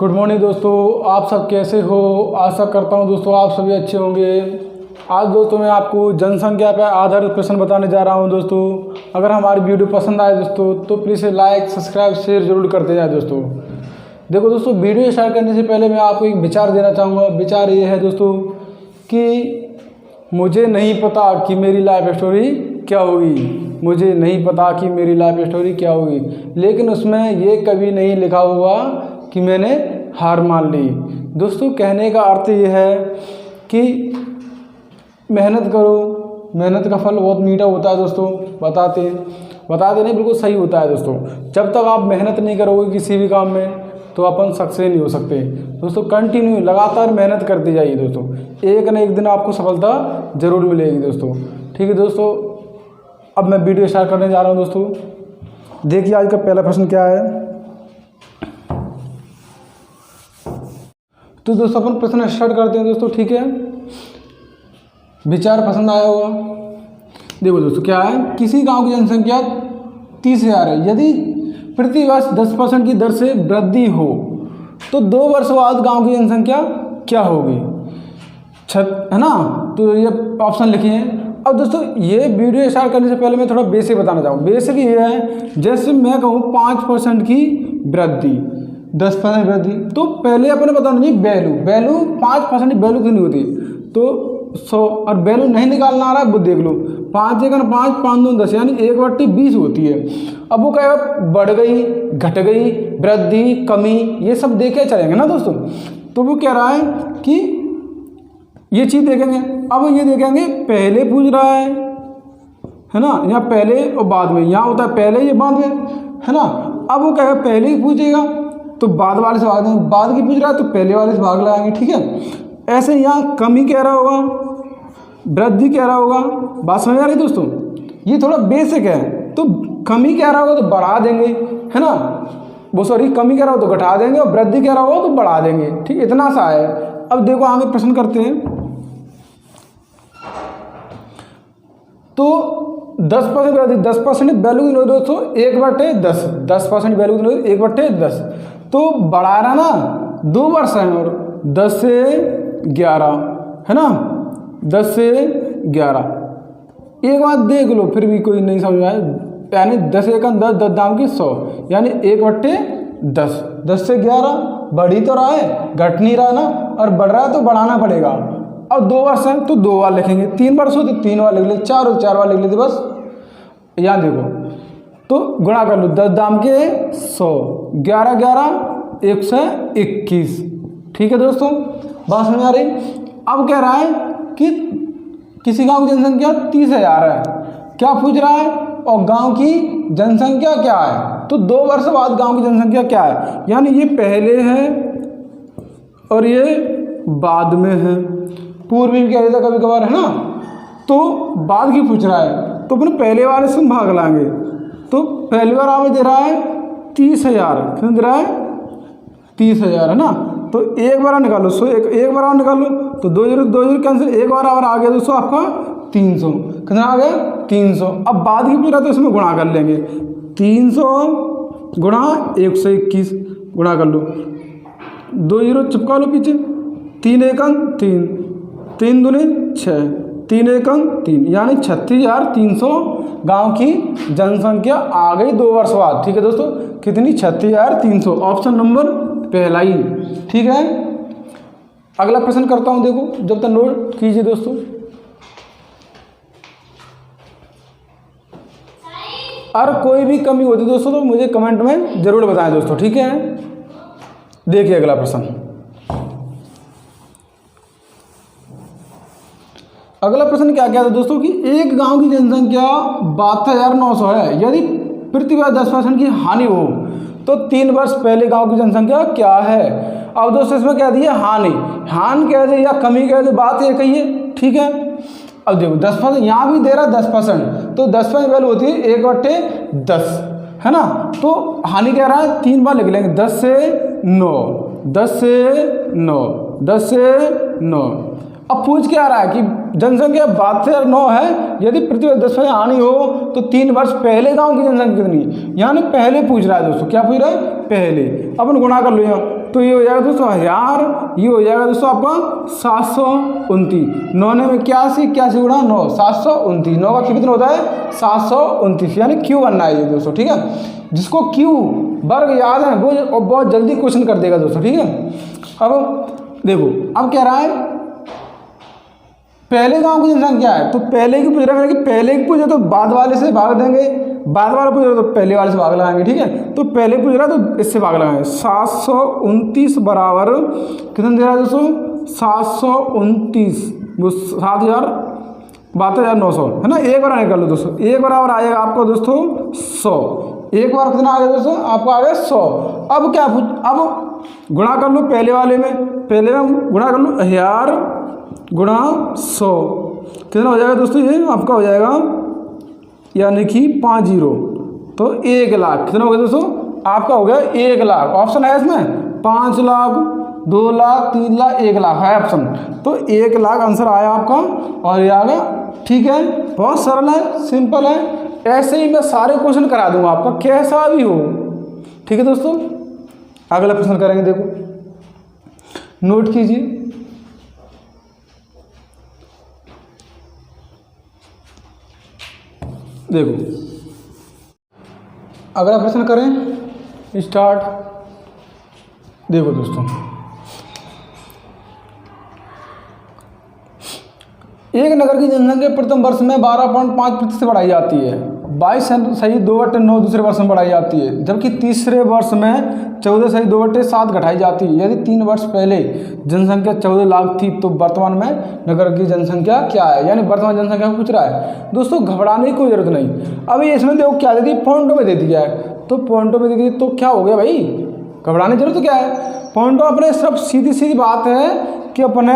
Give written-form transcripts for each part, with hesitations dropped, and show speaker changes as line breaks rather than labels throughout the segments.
Good morning दोस्तों, आप सब कैसे हो। आशा करता हूं दोस्तों आप सभी अच्छे होंगे। आज दोस्तों मैं आपको जनसंख्या पर आधारित प्रश्न बताने जा रहा हूं। दोस्तों अगर हमारी वीडियो पसंद आए दोस्तों तो प्लीज़ लाइक सब्सक्राइब शेयर जरूर करते जाए। दोस्तों देखो दोस्तों, वीडियो स्टार्ट करने से पहले मैं आपको एक विचार देना चाहूँगा। विचार ये है दोस्तों कि मुझे नहीं पता कि मेरी लाइफ स्टोरी क्या होगी। मुझे नहीं पता कि मेरी लाइफ स्टोरी क्या होगी, लेकिन उसमें ये कभी नहीं लिखा हुआ कि मैंने हार मान ली। दोस्तों कहने का अर्थ ये है कि मेहनत करो, मेहनत का फल बहुत मीठा होता है। दोस्तों बताते नहीं, बिल्कुल सही होता है। दोस्तों जब तक आप मेहनत नहीं करोगे किसी भी काम में तो अपन सक्सेस नहीं हो सकते। दोस्तों कंटिन्यू लगातार मेहनत करते जाइए। दोस्तों एक न एक दिन आपको सफलता जरूर मिलेगी। दोस्तों ठीक है दोस्तों, अब मैं वीडियो स्टार्ट करने जा रहा हूँ। दोस्तों देखिए आज का पहला प्रश्न क्या है। तो दोस्तों अपन प्रश्न स्टार्ट करते हैं। दोस्तों ठीक है, विचार पसंद आया होगा। देखो दोस्तों क्या है, किसी गांव की जनसंख्या 30,000 है। यदि प्रति वर्ष 10% की दर से वृद्धि हो तो 2 वर्ष बाद गांव की जनसंख्या क्या होगी, है ना। तो ये ऑप्शन लिखे हैं। अब दोस्तों ये वीडियो स्टार्ट करने से पहले मैं थोड़ा बेसिक बताना चाहूँ। बेसिक ये है, जैसे मैं कहूँ 5% की वृद्धि, 10% वृद्धि, तो पहले अपने बताना नहीं वैल्यू 5% वैल्यू क्यों नहीं होती। तो 100 और वैल्यू नहीं निकालना आ रहा है वो देख लो। 5 × 5 5 2 10 यानी 1/20 होती है। अब वो क्या बढ़ गई, घट गई, वृद्धि, कमी, ये सब देखे चलेंगे ना दोस्तों। तो वो कह रहा है कि ये चीज़ देखेंगे। अब ये देखेंगे पहले पूछ रहा है ना, यहाँ पहले और बाद में, यहाँ होता है पहले ये बाद में, है ना। अब वो कहेगा पहले ही पूछेगा तो बाद वाले से भाग देंगे, बाद की पूछ रहा है तो पहले वाले से भाग लगाएंगे। ठीक है, ऐसे यहाँ कमी कह रहा होगा, वृद्धि कह रहा होगा। बात समझ आ रही दोस्तों, ये थोड़ा बेसिक है। तो कमी कह रहा होगा तो बढ़ा देंगे, है ना। वो सॉरी कमी कह रहा हो तो घटा देंगे और वृद्धि कह रहा होगा तो बढ़ा देंगे। ठीक, इतना सा है। अब देखो आगे प्रश्न करते हैं। तो 10% वृद्धि, 10% वैल्यू की दोस्तों 1/10, 10% वैल्यू की 1/10। तो बढ़ा रहा ना, 2 वर्ष है और 10 से 11, है ना, 10 से 11। एक बात देख लो फिर भी कोई नहीं समझ आए, यानी 10 × 10, 10 दाम की 100, यानी 1/10, 10 से 11 बढ़ ही तो रहा है, घट नहीं रहा ना, और बढ़ रहा है तो बढ़ाना पड़ेगा। अब 2 वर्ष है तो 2 बार लिखेंगे, 3 वर्ष हो तो 3 बार लिख ले, 4 हो 4 बार लिख लेते बस। यहाँ देखो तो गुणा कर लो, 10 दाम के 100, 11 11 121। ठीक है दोस्तों, बात समझ आ रही। अब कह रहा है कि किसी गांव की जनसंख्या 30,000 है, क्या पूछ रहा है, और गांव की जनसंख्या क्या है। तो 2 वर्ष बाद गांव की जनसंख्या क्या है, यानी ये पहले है और ये बाद में है। पूर्व भी कह देता कभी कभार, है ना। तो बाद की पूछ रहा है तो अपने पहले वाले से भाग लाएंगे। तो पहली बार हमें दे रहा है 30,000, फिर दे रहा है 30,000, है ना। तो एक बार निकालो, सो एक बार निकालो तो 2 0 कैंसिल, एक बार आ गया दोस्तों आपका 300, कितना आ गया 300। अब बाद की पूरा तो इसमें गुणा कर लेंगे, 300 गुणा 121 गुणा कर लो, 2 0 चिपका लो पीछे, 3 1 3, 3 दूनी 6, 3 1 3, यानी 36,300 गांव की जनसंख्या आ गई 2 वर्ष बाद। ठीक है दोस्तों, कितनी, 36,300, ऑप्शन नंबर पहला ही। ठीक है, अगला प्रश्न करता हूं। देखो जब तक नोट कीजिए दोस्तों। और कोई भी कमी होती दोस्तों तो मुझे कमेंट में जरूर बताएं दोस्तों। ठीक है, देखिए अगला प्रश्न। अगला प्रश्न क्या क्या था दोस्तों कि एक गांव की जनसंख्या 72,900 है। यदि प्रति वर्ष 10% की हानि हो तो 3 वर्ष पहले गांव की जनसंख्या क्या है। अब दोस्तों इसमें क्या दिया, हानि कह दे या कमी कह दे, बात ये कही है। ठीक है, अब देखो 10%, यहाँ भी दे रहा है 10%, तो 10% वैल्यू होती है 1/10, है ना। तो हानि कह रहा है 3 बार लिख लेंगे, 10 से 9, 10 से 9, 10 से 9। अब पूछ क्या रहा है कि जनसंख्या 72,900 है, यदि प्रति वर्ष 10% हानि हो तो 3 वर्ष पहले गांव की जनसंख्या कितनी, यानी पहले पूछ रहा है दोस्तों। क्या पूछ रहा है, पहले। अपन गुणा कर लो यहाँ, तो ये हो जाएगा दोस्तों 1000, ये हो जाएगा दोस्तों आपका 729। 9 में 81, 81 गुणा 9, 729। 9 का कितना होता है 729, यानी क्यू बनना है ये दोस्तों, ठीक है। जिसको क्यू वर्ग याद है वो बहुत जल्दी क्वेश्चन कर देगा दोस्तों, ठीक है। अब देखो अब क्या रहा है, पहले गांव की जनसंख्या है, तो पहले की पूछ रहा है कि पहले की पूछे तो बाद वाले से भाग देंगे, बाद वाला पूछ रहा तो पहले वाले से भाग लगाएंगे, ठीक है। तो पहले पूछ रहा तो इससे भाग लगाएंगे। 729 बराबर कितना दे रहा है दोस्तों 729, वो 7,72,900 है ना। एक बार निकाल लो दोस्तों, एक बराबर आएगा आपको दोस्तों 100। एक बार कितना आ गया दोस्तों आपको आ गया 100। अब क्या अब गुणा कर लो पहले वाले में, पहले में गुणा कर लो 1000 गुणा 100, कितना हो जाएगा दोस्तों ये आपका हो जाएगा यानी कि 50, तो 1 लाख। कितना हो गया दोस्तों आपका हो गया 1 लाख। ऑप्शन है इसमें 5 लाख, 2 लाख, 3 लाख, 1 लाख है ऑप्शन, तो 1 लाख आंसर आया आपका और ये आ गया, ठीक है। बहुत सरल है, सिंपल है। ऐसे ही मैं सारे क्वेश्चन करा दूंगा आपका कैसा भी हो, ठीक है दोस्तों। अगला प्रश्न करेंगे, देखो नोट कीजिए। देखो अगला प्रश्न करें, स्टार्ट। देखो दोस्तों एक नगर की जनसंख्या प्रथम वर्ष में 12.5% से बढ़ाई जाती है, 22.2/9 दूसरे वर्ष में बढ़ाई जाती है, जबकि तीसरे वर्ष में 14.2/7 घटाई जाती है। यदि 3 वर्ष पहले जनसंख्या 14 लाख थी तो वर्तमान में नगर की जनसंख्या क्या है, यानी वर्तमान जनसंख्या पूछ रहा है दोस्तों। घबराने की कोई जरूरत नहीं। अभी इसमें देखो क्या दे दी, पॉइंटों में दे दिया है, तो पॉइंटों में दे दी तो क्या हो गया भाई, घबराने की जरूरत क्या है। पॉइंटों अपने सिर्फ सीधी सीधी बात है कि अपने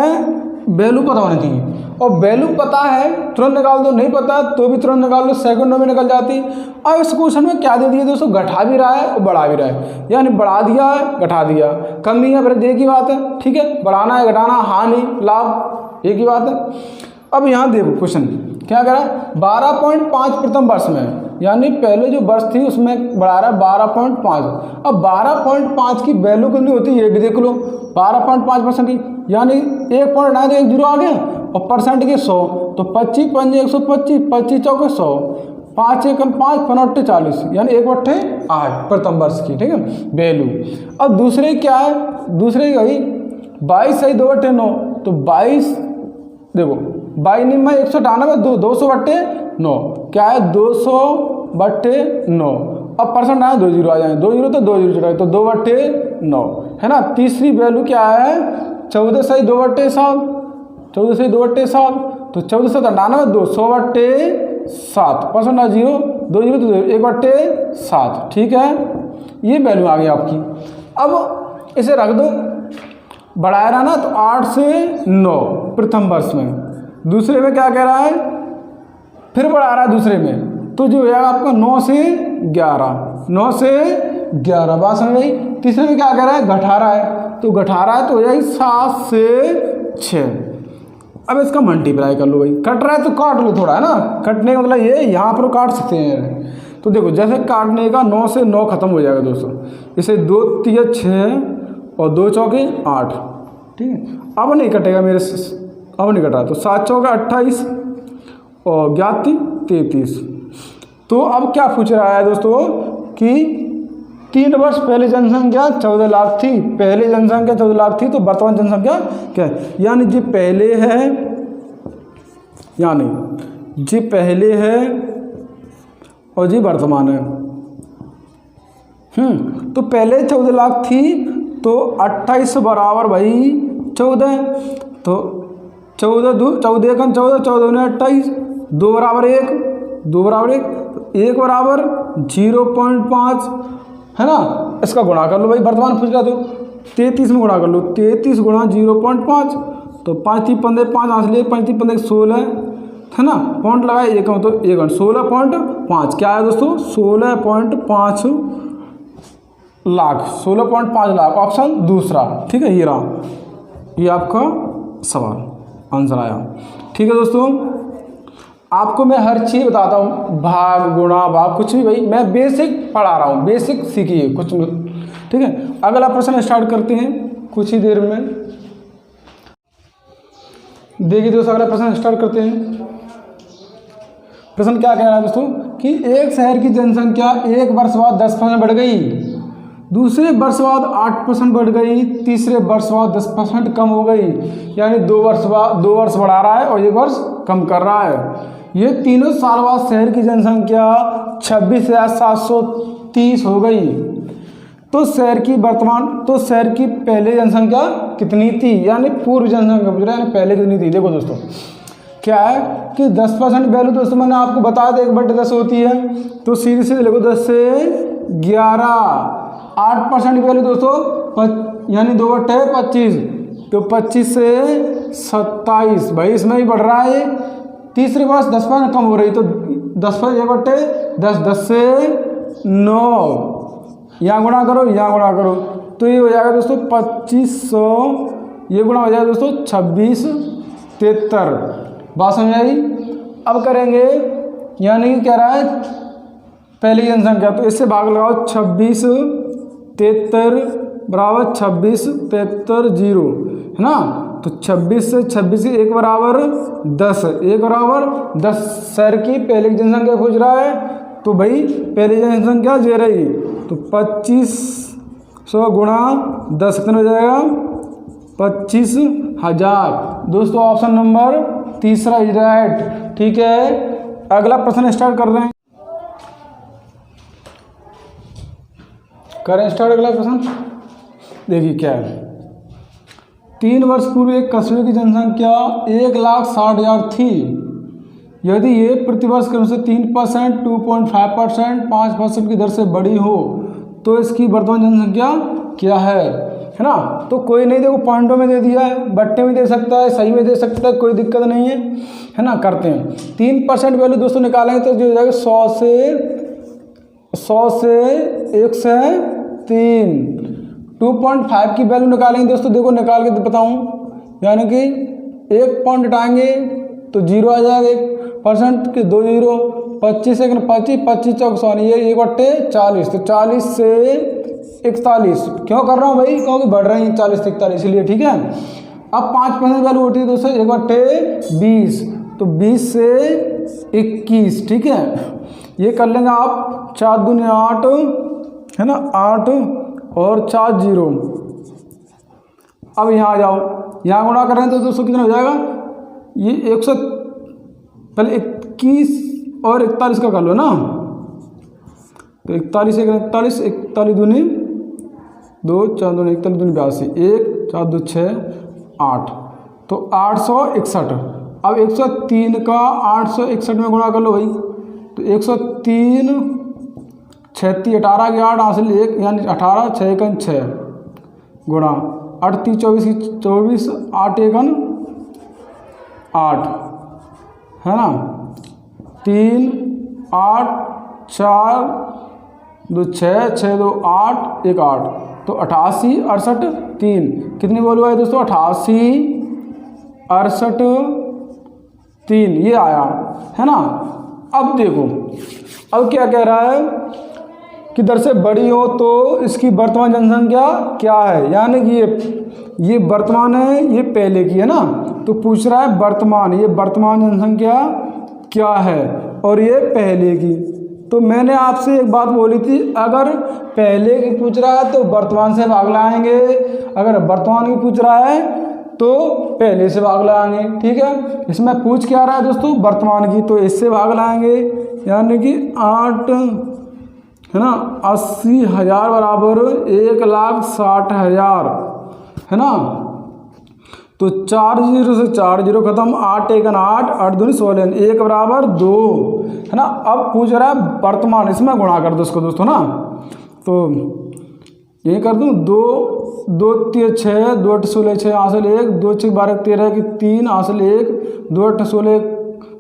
वैल्यू पता होनी चाहिए, और वैल्यू पता है तुरंत निकाल दो, नहीं पता तो भी तुरंत निकाल दो, सेकंडों में निकल जाती। अब इस क्वेश्चन में क्या दे दिया दोस्तों, घटा भी रहा है और बढ़ा भी रहा है, यानी बढ़ा दिया है घटा दिया, कमी है फिर एक ही बात है, ठीक है। बढ़ाना है घटाना, हानि लाभ एक ही बात है। अब यहाँ देखो क्वेश्चन क्या कह रहा है, 12.5 प्रथम वर्ष में, यानी पहले जो वर्ष थी उसमें बढ़ा रहा है 12.5। अब 12.5 की वैल्यू कितनी होती है ये भी देख लो, 12.5% की, यानी 1 पॉइंट आए तो 1 जीरो आ गया, और परसेंट के 100, तो 25 पंजे 125, 25 चौके 100, 5 एकम 5 5 40, यानी 1/8 प्रथम वर्ष की, ठीक है वैल्यू। अब दूसरे क्या है, दूसरे वही 22 सही 2/9, तो 22 देखो 22 निम्न 198, 200/9 क्या है 200/9। अब परसेंट आए 2 जीरो आ जाए, 2 जीरो तो 2 जीरो चढ़ाए, तो 2/9 है ना। तीसरी वैल्यू क्या है 14 सही 2/7, 14 सही 2/7, तो 14 से 99, 200/7, परसेंट आ जीरो, 2 जीरो तो 1/7, ठीक है। ये वैल्यू आ गई आपकी। अब इसे रख दो, बढ़ाया रहा ना, तो 8 से 9 प्रथम वर्ष में, दूसरे में क्या कह रहा है फिर बढ़ा रहा है दूसरे में, तो जो है आपका 9 से 11, 9 से 11 बात समझ गई। तीसरे में क्या कह रहा है घटा रहा है, तो घटा रहा है तो हो जाएगी 7 से 6। अब इसका मल्टीप्लाई कर लो भाई, कट रहा है तो काट लो थोड़ा, है ना। कटने का मतलब ये यहाँ पर काट सकते हैं, तो देखो जैसे काटने का 9 से 9 खत्म हो जाएगा दोस्तों, इसे 2 3 6 और 2 चौके 8, ठीक है। अब नहीं कटेगा मेरे से, अब नहीं कटा, तो 7 चौके 28 और 11 33। तो अब क्या पूछ रहा है दोस्तों कि 3 वर्ष पहले जनसंख्या 14 लाख थी, पहले जनसंख्या 14 लाख थी, तो वर्तमान जनसंख्या क्या है, यानी जी पहले है, यानी जी पहले है और जी वर्तमान है। तो पहले 14 लाख थी, तो 28 बराबर भाई 14, तो 14 14 का 14, 14 ने 28, 2 बराबर 1, 2 बराबर 1 बराबर 0.5 है ना। इसका गुणा कर लो भाई, वर्तमान पूछ रहा तो 33 में गुणा कर लो, 33 गुणा 0.5, तो 5 3 15 5 आंसर लिए, 5 3 15 16 है ना। पॉइंट लगाए एक तो 1 16.5 क्या है दोस्तों 16.5 लाख, 16.5 लाख, ऑप्शन दूसरा, ठीक है। ये रहा, ये आपका सवाल आंसर आया, ठीक है दोस्तों। आपको मैं हर चीज़ बताता हूँ, भाग गुणा भाग कुछ भी भाई मैं बेसिक पढ़ा रहा हूँ, बेसिक सीखिए, कुछ ठीक है, अगला प्रश्न स्टार्ट करते हैं कुछ ही देर में। देखिए दोस्तों, अगला प्रश्न स्टार्ट करते हैं। प्रश्न क्या कह रहा है दोस्तों कि एक शहर की जनसंख्या एक वर्ष बाद 10% बढ़ गई, दूसरे वर्ष बाद 8% बढ़ गई, तीसरे वर्ष बाद 10% कम हो गई। यानी 2 वर्ष बढ़ा रहा है और 1 वर्ष कम कर रहा है। ये तीनों साल बाद शहर की जनसंख्या 26,730 हो गई। तो शहर की पहले जनसंख्या कितनी थी, यानी पूर्व जनसंख्या पूछ रहा है, यानी पहले कितनी थी। देखो दोस्तों क्या है कि 10% वैल्यू दोस्तों मैंने आपको बताया था 1/10 होती है, तो सीधे सीधे लिखो 10 से 11। 8% वैल्यू दोस्तों यानी 2/25, तो 25 से 27, भाई इसमें ही बढ़ रहा है। तीसरे वर्ष 10% कम हो रही, तो 10/10, 10 से 9, यहाँ गुणा करो, तो ये हो जाएगा दोस्तों 2500, ये गुणा हो जाएगा दोस्तों 2673। बात समझ आई। अब करेंगे, यानी कि कह रहा है पहली जनसंख्या, तो इससे भाग लगाओ 2673 बराबर 2673 है ना। तो 26 से 26 1 बराबर 10, 1 बराबर 10। शहर की पहली जनसंख्या खोज रहा है, तो भाई पहली जनसंख्या दे रही, तो 2500 गुणा 10 कितना हो जाएगा 25,000। दोस्तों ऑप्शन नंबर तीसरा इज राइट। ठीक है, अगला प्रश्न स्टार्ट कर रहे हैं, करें स्टार्ट अगला प्रश्न। देखिए क्या है, 3 वर्ष पूर्व एक कस्बे की जनसंख्या 1,60,000 थी। यदि ये प्रतिवर्ष क्रम से 3%, 2.5%, 5% की दर से बड़ी हो तो इसकी वर्तमान जनसंख्या क्या है ना। तो कोई नहीं, देखो पॉइंटों में दे दिया है, बट्टे में दे सकता है, सही में दे सकता है, कोई दिक्कत नहीं है ना। करते हैं 3% वैल्यू दोस्तों निकालेंगे तो जो हो जाएगा 100 से 1 से 3। 2.5 की वैल्यू निकालेंगे दोस्तों, देखो निकाल के बताऊँ, यानी कि 1 पॉइंट हटाएंगे तो 0 आ जाएगा, 1% के 2 0, 25 1 25, 25 चौक 100, ये 1/40, तो 40 से 41 क्यों कर रहा हूँ भाई, क्योंकि बढ़ रहे हैं 40 से 41 इसलिए। ठीक है, अब 5% वैल्यू होती है दोस्तों 1/20, तो 20 से 21। ठीक है, ये कर लेंगे आप, 4 दूनी 8 है ना, 8 और 4 0। अब यहाँ आ जाओ, यहाँ गुणा कर रहे हैं तो दोस्तों कितना हो जाएगा, ये 100 पहले 21 और 41 का कर लो ना, तो 41 1 41, 41 दूनी 2, 4 दूनी 41 दूनी 82, 1 4 2 6 8, तो 861। अब 103 का 861 में गुणा कर लो भाई, तो 103 36 18 के 8 हासिल 1, यानी 18 6 1 6 गुणा 38 24 की 24, 8 1 8 है ना, 3 8 4 2 6 6 2 8 1 8, तो 88 68 3 कितनी वैल्यू आई दोस्तों, 88 68 3 ये आया है ना। अब देखो, अब क्या कह रहा है कि दर से बड़ी हो तो इसकी वर्तमान जनसंख्या क्या है, यानी कि ये वर्तमान है, ये पहले की है ना, तो पूछ रहा है वर्तमान, ये वर्तमान जनसंख्या क्या है और ये पहले की। तो मैंने आपसे एक बात बोली थी, अगर पहले की पूछ रहा है तो वर्तमान से भाग लाएंगे, अगर वर्तमान की पूछ रहा है तो पहले से भाग लाएंगे। ठीक है, इसमें पूछ क्या रहा है दोस्तों, वर्तमान की, तो इससे भाग लाएंगे, यानी कि 8 है ना 80,000 बराबर 1,60,000 है ना। तो 4 0 से 4 0 खत्म, 8 1 8 8 2 16, 1 बराबर 2 है ना। अब पूछ रहा है वर्तमान, इसमें गुणा कर दो इसको दोस्तों ना, तो ये कर दूँ 2 2 3 6 2 8 16 6 हासिल 1, 2 6 12 13 की 3 हासिल 1, 2 8 16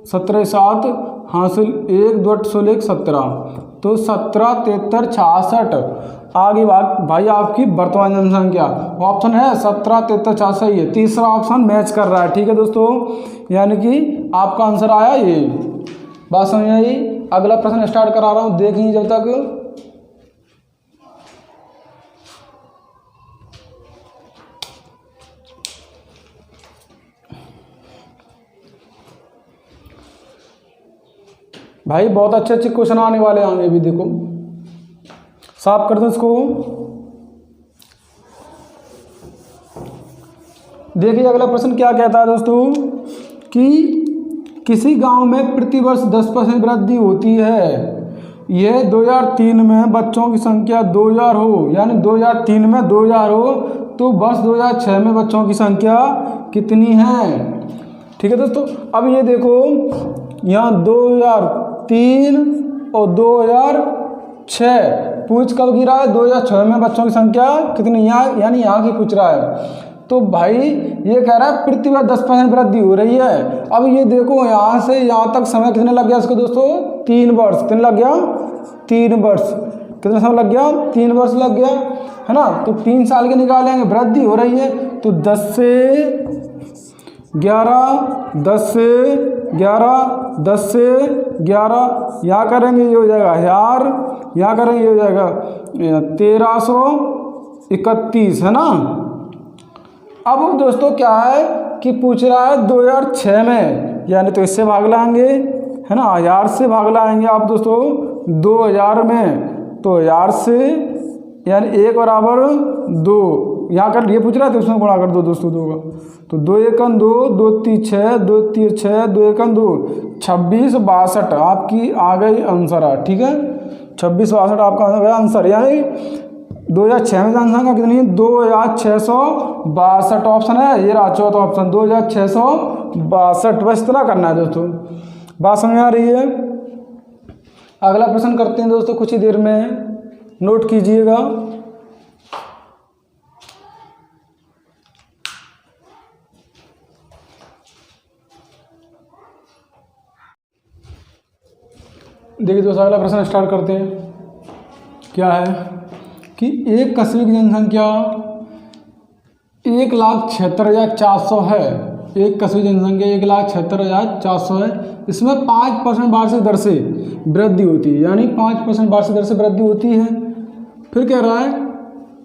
17 7 हासिल 1, 2 8 16 17, तो 17 73 66 आगे भाई आपकी वर्तमान जनसंख्या। ऑप्शन है 17 73 66 ही है, तीसरा ऑप्शन मैच कर रहा है। ठीक है दोस्तों, यानी कि आपका आंसर आया ये। बात समझ आई। अगला प्रश्न स्टार्ट करा रहा हूँ, देखिए जब तक। भाई बहुत अच्छे अच्छे क्वेश्चन आने वाले हैं आगे भी, देखो साफ कर दो इसको। देखिए अगला प्रश्न क्या कहता है दोस्तों कि किसी गांव में प्रतिवर्ष 10% वृद्धि होती है। यह 2003 में बच्चों की संख्या 2000 हो, यानी 2003 में 2000 हो, तो वर्ष 2006 में बच्चों की संख्या कितनी है। ठीक है दोस्तों, अब ये देखो यहाँ 2003 और 2006 पूछ कब गिरा है, 2006 में बच्चों की संख्या कितनी, यहाँ यानी यहाँ की पूछ रहा है। तो भाई ये कह रहा है प्रतिवर्ष 10% वृद्धि हो रही है। अब ये देखो यहाँ से यहाँ तक समय कितने लग गया इसको दोस्तों, 3 वर्ष। कितने लग गया, 3 वर्ष। कितना समय लग गया, 3 वर्ष लग गया, है ना। तो 3 साल के निकालेंगे, वृद्धि हो रही है, तो 10 से 11, 10 से 11, 10 से 11, यहाँ करेंगे ये हो जाएगा 1000, यहाँ करेंगे ये हो जाएगा 1331, है ना। अब दोस्तों क्या है कि पूछ रहा है 2006 में, यानी तो इससे भाग लाएंगे, है ना, 1000 से भाग लाएंगे आप दोस्तों 2000 में, तो 1000 से यानी 1 बराबर 2, यहाँ कर ये पूछ रहा है तो उसमें गुणा कर दो दोस्तों 2 का, तो 2 एकम 2, 2 3 6, 2 3 6, 2 एकम 2, 26 62 आपकी आ गई आंसर है। ठीक है, 26 62 आपका आ गया आंसर, यानी 2006 में जनसंख्या कितनी है, 2662 ऑप्शन है, ये रहा चौथा ऑप्शन 2662। बस इतना करना है दोस्तों, बात समझ आ रही है। अगला प्रश्न करते हैं दोस्तों कुछ ही देर में, नोट कीजिएगा। देखिए दोस्तों अगला प्रश्न स्टार्ट करते हैं। क्या है कि एक कस्बे की जनसंख्या 1,76,400 है। एक कस्बे की जनसंख्या 1,76,400 है। इसमें 5% वार्षिक दर से वृद्धि होती है, यानी 5% वार्षिक दर से वृद्धि होती है। फिर कह रहा है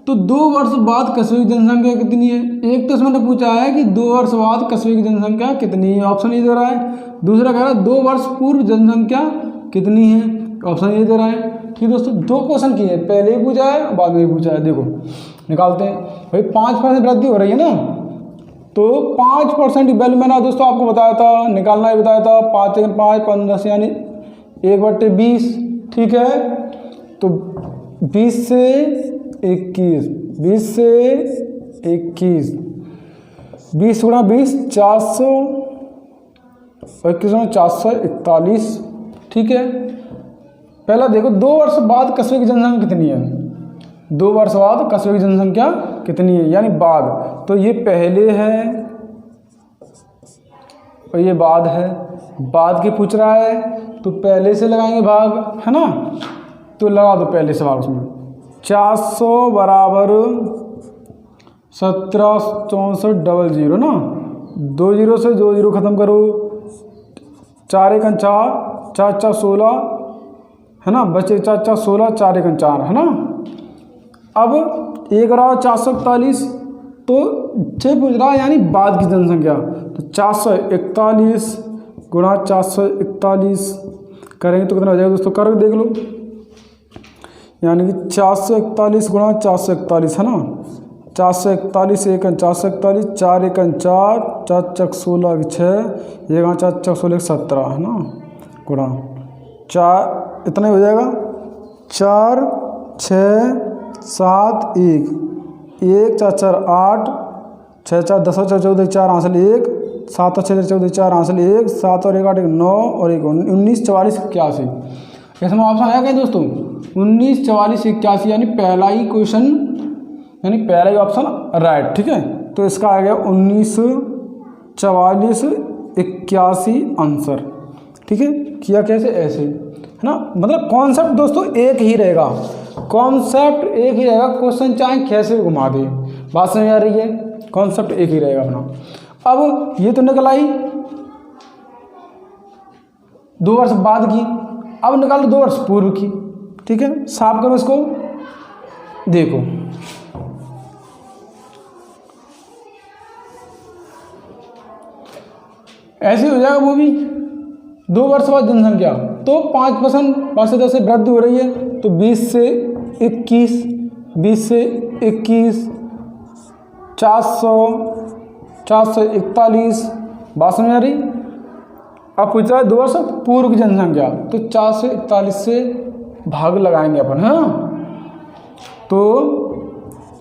तो 2 वर्ष बाद कस्बे की जनसंख्या कितनी है। एक तो इसमें पूछा है कि 2 वर्ष बाद कस्बे की जनसंख्या कितनी है, ऑप्शन ये दे रहा है। दूसरा कह रहा है 2 वर्ष पूर्व जनसंख्या कितनी है, ऑप्शन ये दे रहा है। ठीक दोस्तों, 2 क्वेश्चन किए, पहले ही पूछा है बाद में ही पूछा है। देखो निकालते हैं भाई, 5% वृद्धि हो रही है ना, तो 5% वैल्यू मैंने दोस्तों आपको बताया था, निकालना ही बताया था। 5 × 5 15 यानी 1/20। ठीक है, तो 20 से 21, 20 से 21, 20 × 20 400, 21 × 441। ठीक है, पहला देखो 2 वर्ष बाद कस्बे की जनसंख्या कितनी है। 2 वर्ष बाद कस्बे की जनसंख्या कितनी है, यानी बाद, तो ये पहले है और ये बाद है। बाद की पूछ रहा है तो पहले से लगाएंगे भाग, है ना, तो लगा दो पहले से भाग उसमें। 400 बराबर 176400 ना, 2 0 से 2 0 खत्म करो, 4 × 4, 4 4 16, है ना, बचे 4 4 16, 4 × 4, है ना। अब 1 रहा 441, तो 6 पूछ रहा है यानी बाद की जनसंख्या, तो 441 गुणा 441 करेंगे तो कितना हो जाएगा दोस्तों, कर देख लो, यानी कि 441 गुणा 441, है ना, 441 1 × 441, 4 1 × 4, 4 4 16 6, 1 4 4 16 17, है ना, गुणा 4, इतना ही हो जाएगा। 4 6 7 1, 1 4 4 8, 6 4 10 4 14 4 हासिल 1, 7 और 6 14 4 हासिल 1, 7 और 1 8 1 9 और 1 19 44 81। इसमें ऑप्शन आया क्या दोस्तों, 19 44 81, यानी पहला ही क्वेश्चन, यानी पहला ही ऑप्शन राइट। ठीक है, तो इसका आ गया 19 44 81 आंसर। ठीक है, किया कैसे, ऐसे, है ना, मतलब कॉन्सेप्ट दोस्तों एक ही रहेगा, कॉन्सेप्ट एक ही रहेगा, क्वेश्चन चाहे कैसे भी घुमा दे, बात समझ आ रही है, कॉन्सेप्ट एक ही रहेगा अपना। अब ये तो निकल आई 2 वर्ष बाद की, अब निकालो 2 वर्ष पूर्व की। ठीक है, साफ करो इसको, देखो ऐसे हो जाएगा वो भी 2 वर्ष बाद जनसंख्या, तो 5% 5 से 10 से वृद्धि हो रही है, तो 20 से 21, 20 से 21, 400, 441, बात समझ आ रही। अब पूछ रहा है 2 वर्ष पूर्व की जनसंख्या, तो 441 से भाग लगाएंगे अपन, हाँ। तो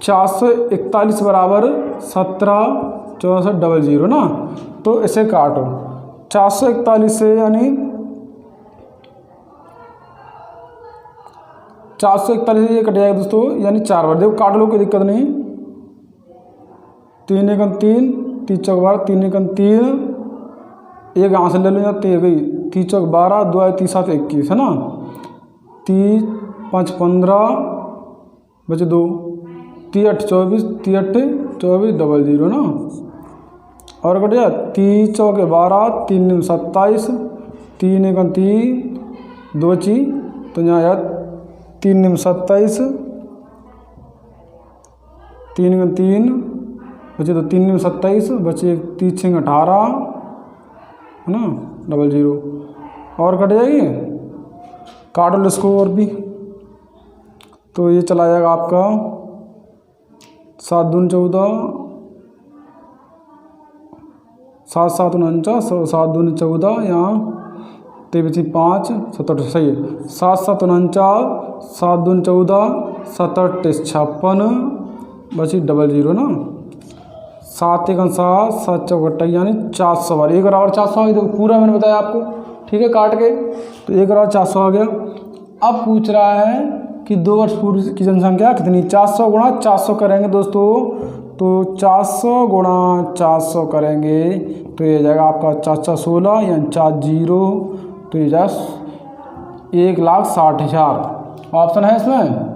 441 बराबर 176400 ना, तो इसे काटो 441 से, यानी 441 से ये कट जाएगा दोस्तों, यानी 4 बार। देखो काट लो, कोई दिक्कत नहीं। 3 एकम 3, 3 चौक 12, 3 एकम 3, एक यहाँ से ले लो, यहाँ 3 गई, 3 चौक 12, 2 3 7 21 है ना, 3 5 15 बचे 2, 3 8 24, 3 8 24 00 ना, और कट जाए 3 चौक 12, 3 9 27, 3 एकम 3, 2 बची, तो यहाँ यार 3 9 27, 3 एकम 3 बचे, तो 3 9 27 बचे, 3 6 18 है ना 00, और कट जाएगी। काट लो इसको और भी, तो ये चला जाएगा आपका 7 दून 14, 7 7 49, 7 दून 14, यहाँ 23 5 7 सही है, 7 7 49, 7 दून 14, 7 8 56 बची 00 ना, 7 एकम 7, 7 चौक 28, यानी 400 बार, एक बराबर 400 आ गया। देखो पूरा मैंने बताया आपको, ठीक है, काट के, तो एक बराबर 400 आ गया। अब पूछ रहा है कि 2 वर्ष पूर्व की जनसंख्या कितनी, 400 गुणा 400 करेंगे दोस्तों, तो 400 गुणा 400 करेंगे तो ये जाएगा आपका 416, यानी 40, तो ये जाएगा 1,60,000। ऑप्शन है इसमें,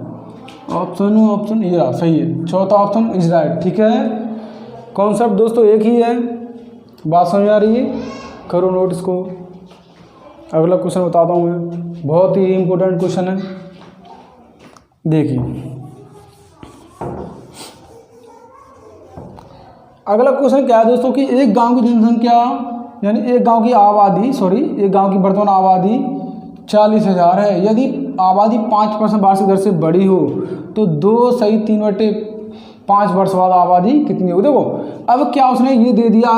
ऑप्शन ये रहा, सही है, चौथा ऑप्शन इज राइट, ठीक है। कॉन्सेप्ट दोस्तों एक ही है, बात समझ आ रही है, करो नोट इसको। अगला क्वेश्चन बताता हूँ मैं, बहुत ही इम्पोर्टेंट क्वेश्चन है, देखिए। अगला क्वेश्चन क्या है दोस्तों कि एक गांव की जनसंख्या, यानी एक गांव की आबादी, एक गांव की वर्तमान आबादी 40,000 है। यदि आबादी 5% वार्षिक दर से बड़ी हो तो 2/3/5 वर्ष बाद आबादी कितनी होगी। देखो अब क्या उसने ये दे दिया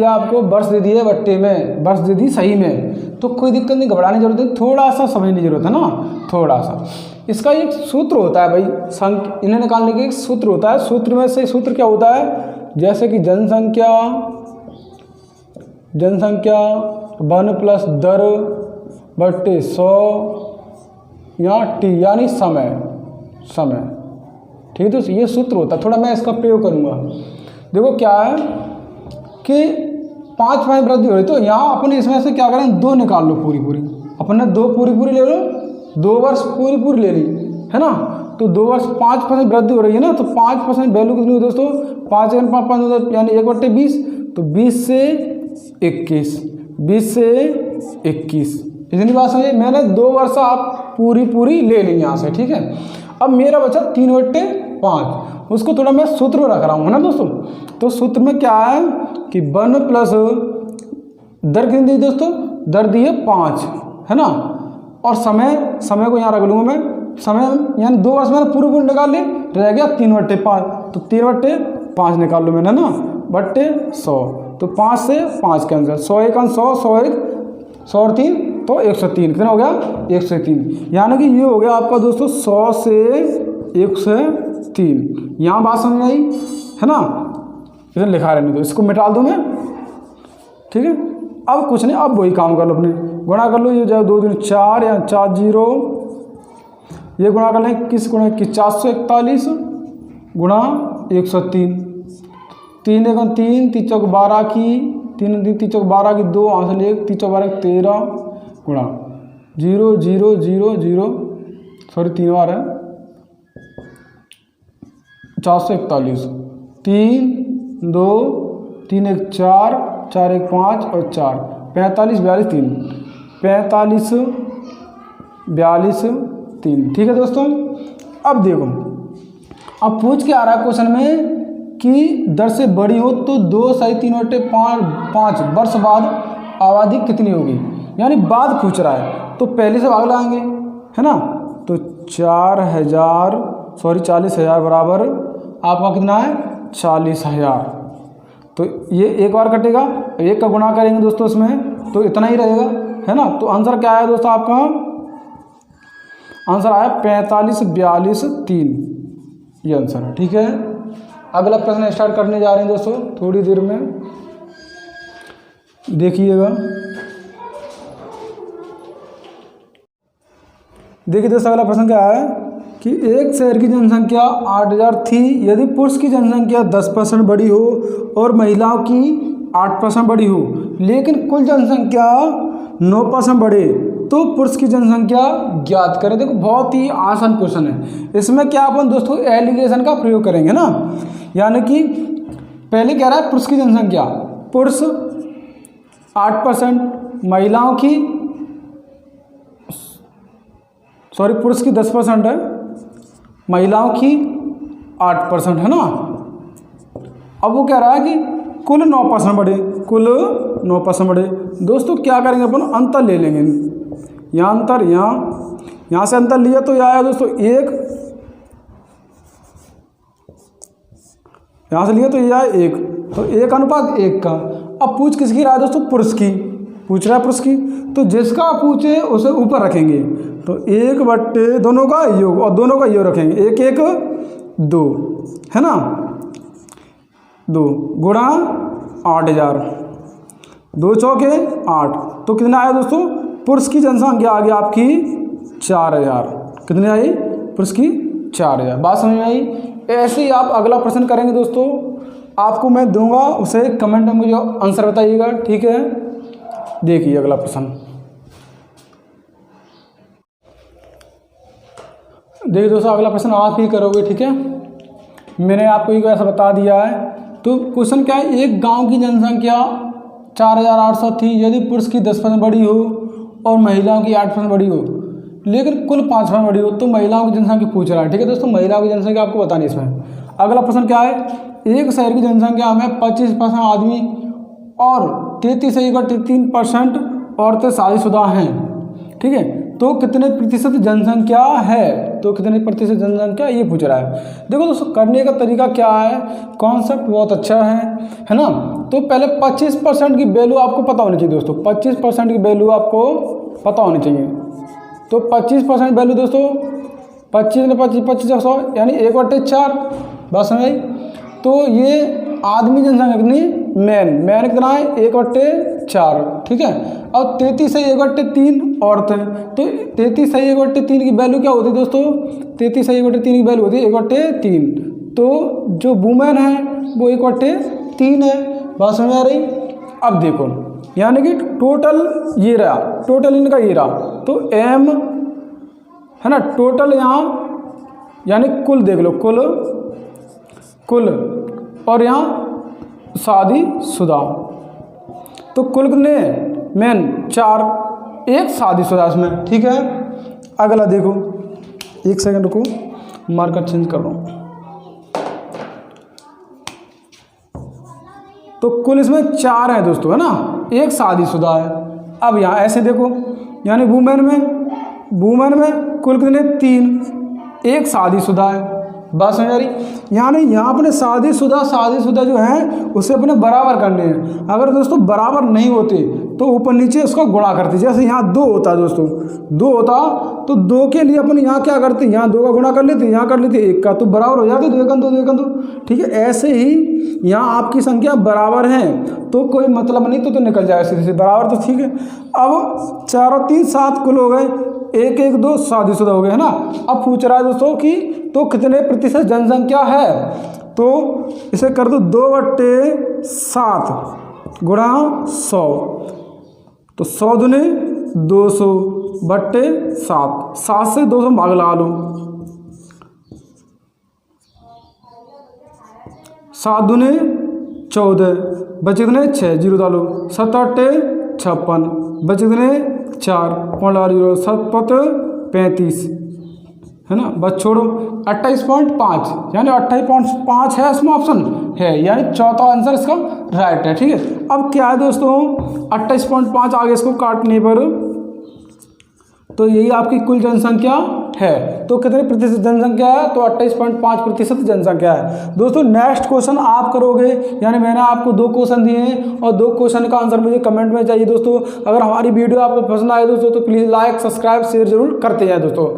आपको, वर्ष दे दिए बट्टे में, वर्ष दे दी सही में, तो कोई दिक्कत नहीं, घबराने की जरूरत नहीं, थोड़ा सा समझने की जरूरत है ना, थोड़ा सा। इसका एक सूत्र होता है भाई, इन्हें निकालने के एक सूत्र होता है। सूत्र में से सूत्र क्या होता है, जैसे कि जनसंख्या 1 प्लस दर बट्टे 100 या टी, यानी समय, ठीक है। तो ये सूत्र होता है, थोड़ा मैं इसका प्रयोग करूँगा। देखो क्या है कि 5 वृद्धि हो रही, तो यहाँ अपने इसमें से क्या करें, 2 निकाल लो पूरी, अपने 2 पूरी ले लो, 2 वर्ष पूरी ले ली है ना, तो 2 वर्ष 5% वृद्धि हो रही है ना, तो 5% वैल्यू कितनी हुई दोस्तों, 5 यानी 1/20, तो 20 से 21, इतनी बात समझिए। मैंने 2 वर्ष आप पूरी ले ली यहाँ से, ठीक है। अब मेरा बचा 3/5, उसको थोड़ा मैं सूत्र में रख रहा हूँ, है ना दोस्तों। तो सूत्र में क्या है कि 1 प्लस दर कितनी दी दोस्तों, दर दी है 5, है ना, और समय को यहाँ रख लूँगा मैं, समय यानी 2 वर्ष मैंने पूरी निकाल ली, रह गया 3/5, तो 3/5 निकाल लो मैंने ना, बट्टे 100, तो 5 से 5 कैंसिल, 100 1 100, 100 1 100 और 3, तो 103, कितना हो गया 103, यानी कि ये हो गया आपका दोस्तों 100 से 103। यहाँ बात समझ आई है ना, इसे लिखा रहने दो, इसको मिटा दूँ मैं, ठीक है। अब कुछ नहीं, अब वही काम कर लो, अपने गुणा कर लो, ये जाए 2 दूनी 4, या 4 0, ये गुणा कर लें, किस गुणा की 441 गुणा 103, 3 एकम 3, 3 चौक 12 की 3 3 चौक 12 की 2, यहाँ से 1, 3 चौक 12 की 13 गुणा 0 0 0 0, सॉरी 3 बार है, 441, 3 2 3 1 4 4 1 5 और 4, 45 42 3, 45 42 3, ठीक है दोस्तों। अब देखो, अब पूछ के आ रहा है क्वेश्चन में कि दर से बड़ी हो तो 2/3/5 वर्ष बाद आबादी कितनी होगी। यानी बाद पूछ रहा है तो पहले से भाग लगाएंगे, है ना। तो 40,000 बराबर आपका कितना है 40,000। तो ये एक बार कटेगा, एक का गुणा करेंगे दोस्तों इसमें तो इतना ही रहेगा, है ना। तो आंसर क्या आया दोस्तों आपका, आंसर आया 45,42,3, ये आंसर है। ठीक है, अगला प्रश्न स्टार्ट करने जा रहे हैं दोस्तों थोड़ी देर में, देखिएगा। देखिए दोस्तों अगला प्रश्न क्या है कि एक शहर की जनसंख्या 8,000 थी, यदि पुरुष की जनसंख्या 10% बढ़ी हो और महिलाओं की 8% बढ़ी हो, लेकिन कुल जनसंख्या 9% बढ़े तो पुरुष की जनसंख्या ज्ञात करें। देखो बहुत ही आसान क्वेश्चन है, इसमें क्या अपन दोस्तों एलिगेशन का प्रयोग करेंगे ना, यानी कि पहले कह रहा है पुरुष की जनसंख्या, पुरुष 8%, महिलाओं की पुरुष की 10% है, महिलाओं की 8% है ना। अब वो कह रहा है कि कुल 9% बढ़े, कुल 9% बढ़े। दोस्तों क्या करेंगे अपन, अंतर ले लेंगे, यहाँ अंतर, यहाँ से अंतर लिया तो यह आया दोस्तों 1, यहाँ से लिया तो यह आया 1, तो 1:1 का। अब पूछ किसकी रहा है दोस्तों, पुरुष की पूछ रहा है, पुरुष की। तो जिसका पूछे उसे ऊपर रखेंगे, तो 1/, दोनों का योग और दोनों का योग रखेंगे, 1 1 2, है ना, 2 गुणा 8,000, 2 चौके 8, तो कितना आया दोस्तों, पुरुष की जनसंख्या आ गई आपकी 4,000। कितनी आई, पुरुष की 4,000। बात समझ में आई। ऐसे ही आप अगला प्रश्न करेंगे दोस्तों, आपको मैं दूंगा, उसे कमेंट में मुझे आंसर बताइएगा। ठीक है, देखिए अगला प्रश्न, देखिए दोस्तों अगला प्रश्न आप ही करोगे। ठीक है, मैंने आपको एक ऐसा बता दिया है। तो क्वेश्चन क्या है, एक गांव की जनसंख्या 4,800 थी, यदि पुरुष की 10% बढ़ी हो और महिलाओं की 8% बढ़ी हो, लेकिन कुल 5% बढ़ी हो, तो महिलाओं की जनसंख्या पूछ रहा है। ठीक है दोस्तों, महिलाओं की जनसंख्या आपको बतानी है इसमें। अगला प्रश्न क्या है, एक शहर की जनसंख्या में 25% आदमी और 33.3% औरतें शादीशुदा हैं। ठीक है, तो कितने प्रतिशत जनसंख्या है, तो कितने प्रतिशत जनसंख्या ये पूछ रहा है। देखो दोस्तों करने का तरीका क्या है, कॉन्सेप्ट बहुत अच्छा है ना। तो पहले 25% की वैल्यू आपको पता होनी चाहिए दोस्तों, 25% की वैल्यू आपको पता होनी चाहिए। तो 25% वैल्यू दोस्तों 25 ने 25 100 यानी 1/4, बात समझ आई। तो ये आदमी जनसंख्या कितनी, मैन कितना है 1/4। ठीक है, और 33/3 औरतें, तो 33/3 की वैल्यू क्या होती है दोस्तों, 33/3 की वैल्यू होती है 1/3। तो जो वुमेन है वो 1/3 है। बात समझ आ रही। अब देखो यानी कि टोटल ये रहा, टोटल इनका ये रहा, तो एम है ना, टोटल यहाँ यानी कुल देख लो, कुल और यहाँ शादीशुदा, तो कुल कितने मैन 4, एक शादीशुदा इसमें। ठीक है, अगला देखो, एक सेकंड रुको, मार्कर चेंज कर रहा हूँ। तो कुल इसमें 4 हैं दोस्तों, है ना, एक शादीशुदा है। अब यहाँ ऐसे देखो, यानी वुमेन में कुल कितने 3, एक शादीशुदा है। बात समझ आ रही। यानी यहाँ अपने शादीशुदा जो है उसे अपने बराबर करने हैं। अगर दोस्तों बराबर नहीं होते तो ऊपर नीचे उसका गुणा करते, जैसे यहाँ 2 होता दोस्तों, 2 होता तो 2 के लिए अपन यहाँ क्या करते, यहाँ 2 का गुणा कर लेते, यहाँ कर लेते 1 का, तो बराबर हो जाते 2 1 2। ठीक है, ऐसे ही यहाँ आपकी संख्या बराबर है तो कोई मतलब नहीं, तो निकल जाएगा सीधे से बराबर। तो ठीक है, अब 4 और 3 7 कुल हो गए, 1 1 2 शादीशुदा हो गए, है ना। अब पूछ रहा है दोस्तों कि तो कितने प्रतिशत जनसंख्या है, तो इसे कर दो 2/7 गुणा 100, तो 100 दूने 200/7, 7 से 200 भाग लगा लो, 7 दूने 14, बचे कितने 6, 0 डालो, 7 8 56, बचे कितने 4, 5 0, 7 5 35, है ना, बस छोड़ो। 28.5 यानी 28.5 है इसमें ऑप्शन है, यानी चौथा आंसर इसका राइट है। ठीक है, अब क्या है दोस्तों, 28.5 आगे इसको काटने पर तो यही आपकी कुल जनसंख्या है। तो कितने प्रतिशत जनसंख्या है, तो 28.5% जनसंख्या है। दोस्तों नेक्स्ट क्वेश्चन आप करोगे, यानी मैंने आपको 2 क्वेश्चन दिए हैं और 2 क्वेश्चन का आंसर मुझे कमेंट में चाहिए दोस्तों। अगर हमारी वीडियो आपको पसंद आए दोस्तों तो प्लीज़ लाइक, सब्सक्राइब, शेयर जरूर करते जाए दोस्तों।